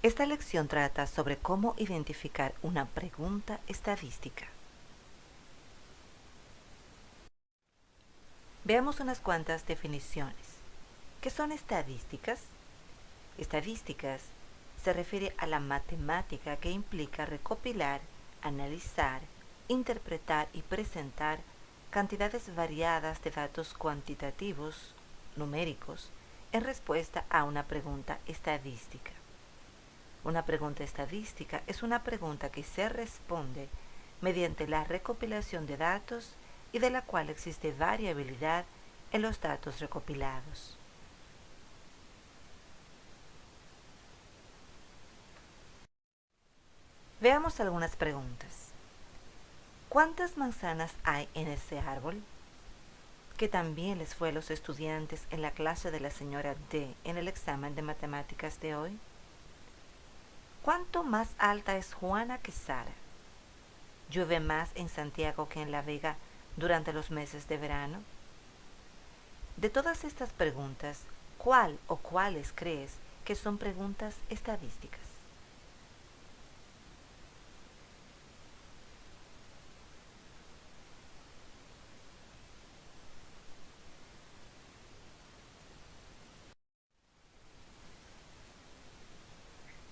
Esta lección trata sobre cómo identificar una pregunta estadística. Veamos unas cuantas definiciones. ¿Qué son estadísticas? Estadísticas se refiere a la matemática que implica recopilar, analizar, interpretar y presentar cantidades variadas de datos cuantitativos, numéricos, en respuesta a una pregunta estadística. Una pregunta estadística es una pregunta que se responde mediante la recopilación de datos y de la cual existe variabilidad en los datos recopilados. Veamos algunas preguntas. ¿Cuántas manzanas hay en ese árbol? Que también les fue a los estudiantes en la clase de la señora D en el examen de matemáticas de hoy. ¿Cuánto más alta es Juana que Sara? ¿Llueve más en Santiago que en La Vega durante los meses de verano? De todas estas preguntas, ¿cuál o cuáles crees que son preguntas estadísticas?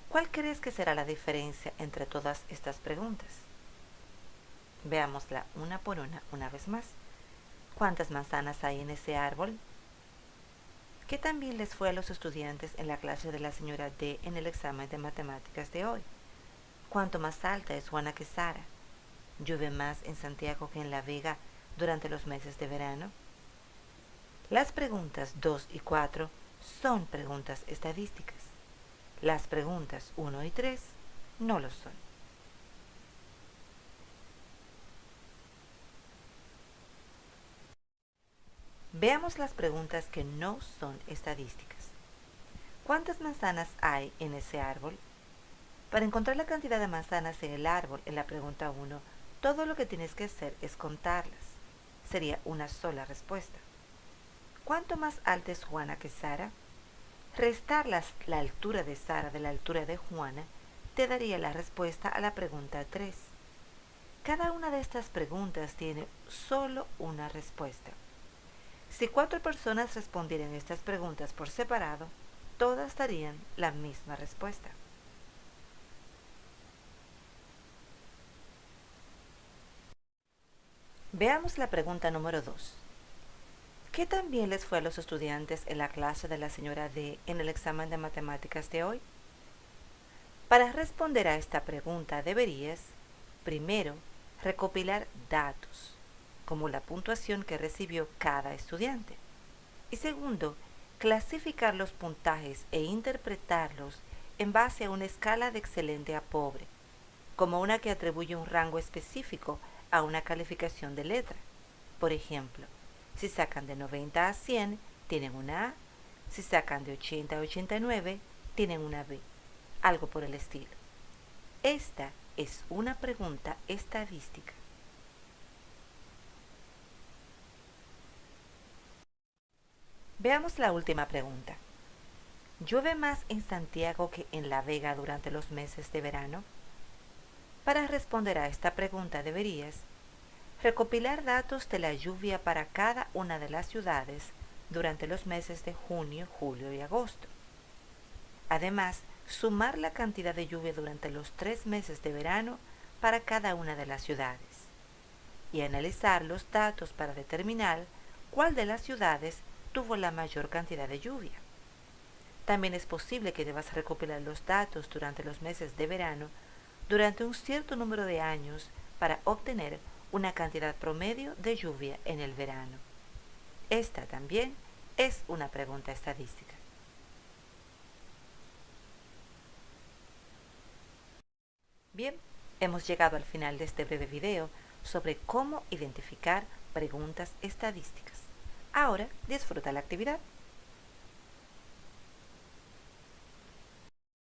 ¿Cuál crees que será la diferencia entre todas estas preguntas? Veámosla una por una vez más. ¿Cuántas manzanas hay en ese árbol? ¿Qué también les fue a los estudiantes en la clase de la señora D en el examen de matemáticas de hoy? ¿Cuánto más alta es Juana que Sara? ¿Llueve más en Santiago que en La Vega durante los meses de verano? Las preguntas 2 y 4 son preguntas estadísticas. Las preguntas 1 y 3 no lo son. Veamos las preguntas que no son estadísticas. ¿Cuántas manzanas hay en ese árbol? Para encontrar la cantidad de manzanas en el árbol en la pregunta 1, todo lo que tienes que hacer es contarlas. Sería una sola respuesta. ¿Cuánto más alta es Juana que Sara? Restar la altura de Sara de la altura de Juana te daría la respuesta a la pregunta 3. Cada una de estas preguntas tiene solo una respuesta. Si 4 personas respondieran estas preguntas por separado, todas darían la misma respuesta. Veamos la pregunta número 2. ¿Qué tan bien les fue a los estudiantes en la clase de la señora D en el examen de matemáticas de hoy? Para responder a esta pregunta deberías, primero, recopilar datos, como la puntuación que recibió cada estudiante. Y segundo, clasificar los puntajes e interpretarlos en base a una escala de excelente a pobre, como una que atribuye un rango específico a una calificación de letra. Por ejemplo, si sacan de 90 a 100, tienen una A. Si sacan de 80 a 89, tienen una B. Algo por el estilo. Esta es una pregunta estadística. Veamos la última pregunta. ¿Llueve más en Santiago que en La Vega durante los meses de verano? Para responder a esta pregunta deberías recopilar datos de la lluvia para cada una de las ciudades durante los meses de junio, julio y agosto. Además, sumar la cantidad de lluvia durante los 3 meses de verano para cada una de las ciudades y analizar los datos para determinar cuál de las ciudades tuvo la mayor cantidad de lluvia. También es posible que debas recopilar los datos durante los meses de verano durante un cierto número de años para obtener una cantidad promedio de lluvia en el verano. Esta también es una pregunta estadística. Bien, hemos llegado al final de este breve video sobre cómo identificar preguntas estadísticas. Ahora disfruta la actividad.